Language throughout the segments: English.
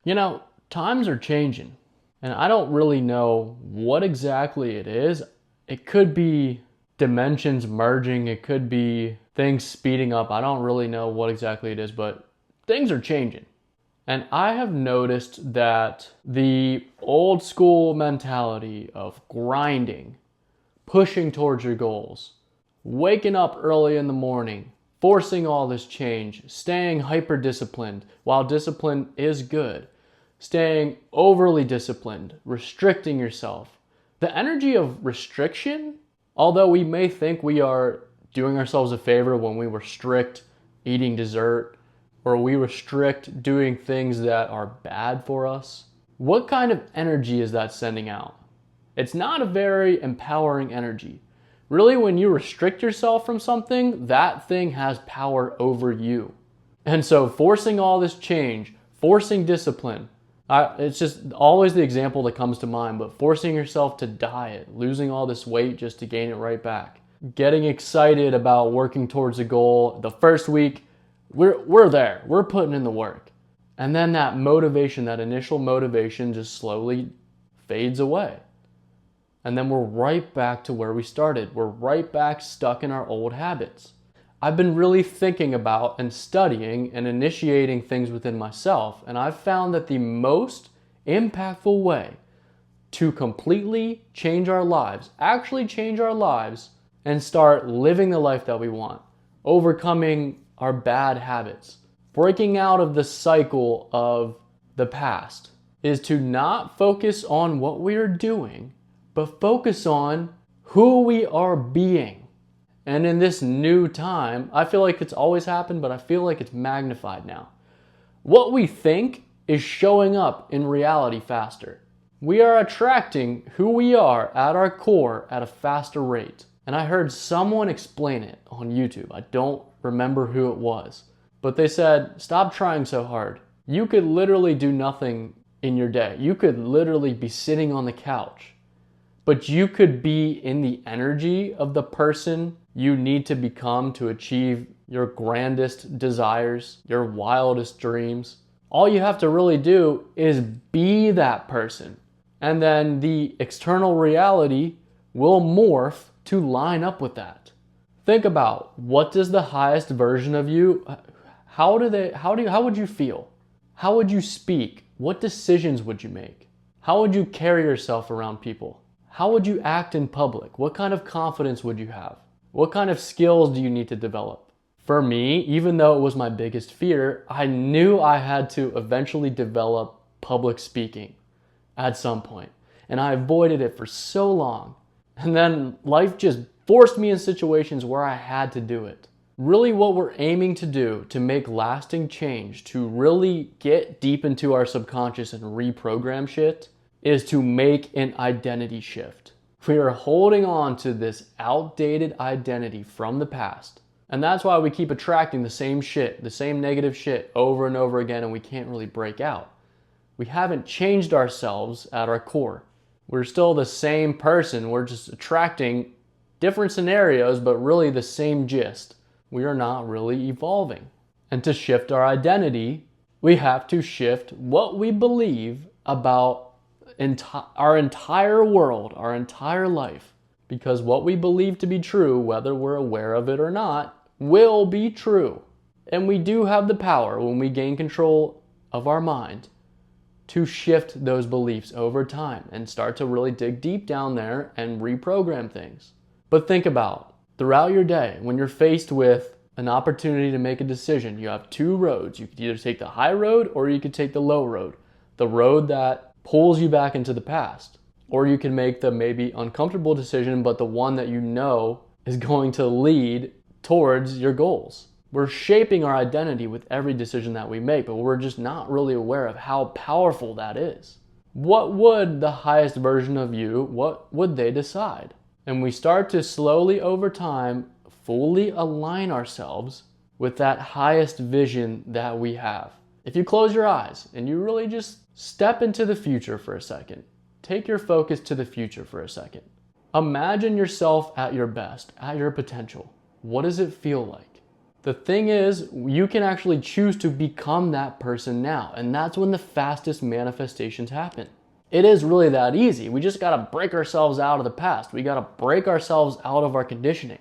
You know, times are changing, and I don't really know what exactly it is. It could be dimensions merging, it could be things speeding up. I don't really know what exactly it is, but things are changing. And I have noticed that the old school mentality of grinding, pushing towards your goals, waking up early in the morning, forcing all this change, staying hyper disciplined while discipline is good, staying overly disciplined, restricting yourself. The energy of restriction, although we may think we are doing ourselves a favor when we restrict eating dessert or we restrict doing things that are bad for us, what kind of energy is that sending out? It's not a very empowering energy. Really, when you restrict yourself from something, that thing has power over you. And so forcing all this change, forcing discipline, it's just always the example that comes to mind, but forcing yourself to diet, losing all this weight just to gain it right back, getting excited about working towards a goal. The first week, we're there, we're putting in the work. And then that motivation, that initial motivation just slowly fades away. And then we're right back to where we started. We're right back stuck in our old habits. I've been really thinking about and studying and initiating things within myself, and I've found that the most impactful way to completely change our lives, actually change our lives, and start living the life that we want, overcoming our bad habits, breaking out of the cycle of the past, is to not focus on what we are doing, but focus on who we are being. And in this new time, I feel like it's always happened, but I feel like it's magnified now. What we think is showing up in reality faster. We are attracting who we are at our core at a faster rate. And I heard someone explain it on YouTube. I don't remember who it was, but they said, stop trying so hard. You could literally do nothing in your day. You could literally be sitting on the couch, but you could be in the energy of the person you need to become to achieve your grandest desires, your wildest dreams. All you have to really do is be that person. And then the external reality will morph to line up with that. Think about, what does the highest version of you, how would you feel? How would you speak? What decisions would you make? How would you carry yourself around people? How would you act in public? What kind of confidence would you have? What kind of skills do you need to develop? For me, even though it was my biggest fear, I knew I had to eventually develop public speaking at some point. And I avoided it for so long. And then life just forced me in situations where I had to do it. Really, what we're aiming to do to make lasting change, to really get deep into our subconscious and reprogram shit, is to make an identity shift. We are holding on to this outdated identity from the past. And that's why we keep attracting the same shit, the same negative shit over and over again, and we can't really break out. We haven't changed ourselves at our core. We're still the same person. We're just attracting different scenarios, but really the same gist. We are not really evolving. And to shift our identity, we have to shift what we believe about our entire world, our entire life. Because what we believe to be true, whether we're aware of it or not, will be true. And we do have the power, when we gain control of our mind, to shift those beliefs over time and start to really dig deep down there and reprogram things. But think about, throughout your day, when you're faced with an opportunity to make a decision, you have two roads. You could either take the high road or you could take the low road. The road that pulls you back into the past. Or you can make the maybe uncomfortable decision, but the one that you know is going to lead towards your goals. We're shaping our identity with every decision that we make, but we're just not really aware of how powerful that is. What would the highest version of you, what would they decide? And we start to slowly over time fully align ourselves with that highest vision that we have. If you close your eyes and you really just step into the future for a second, take your focus to the future for a second. Imagine yourself at your best, at your potential. What does it feel like? The thing is, you can actually choose to become that person now, and that's when the fastest manifestations happen. It is really that easy. We just gotta break ourselves out of the past. We gotta break ourselves out of our conditioning,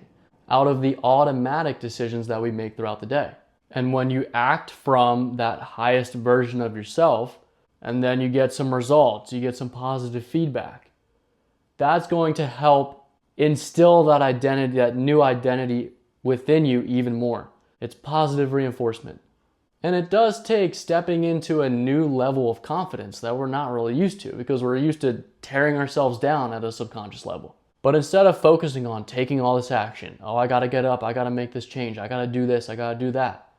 out of the automatic decisions that we make throughout the day. And when you act from that highest version of yourself, and then you get some results, you get some positive feedback, that's going to help instill that identity, that new identity within you even more. It's positive reinforcement. And it does take stepping into a new level of confidence that we're not really used to, because we're used to tearing ourselves down at a subconscious level. But instead of focusing on taking all this action, oh, I gotta get up, I gotta make this change, I gotta do this, I gotta do that.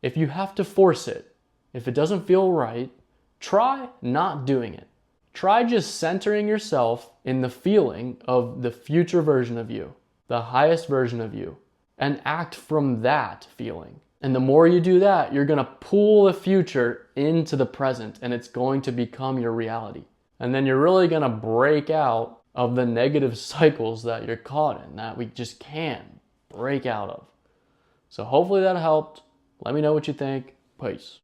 If you have to force it, if it doesn't feel right, try not doing it. Try just centering yourself in the feeling of the future version of you, the highest version of you, and act from that feeling. And the more you do that, you're gonna pull the future into the present, and it's going to become your reality. And then you're really gonna break out of the negative cycles that you're caught in, that we just can't break out of. So hopefully that helped. Let me know what you think. Peace.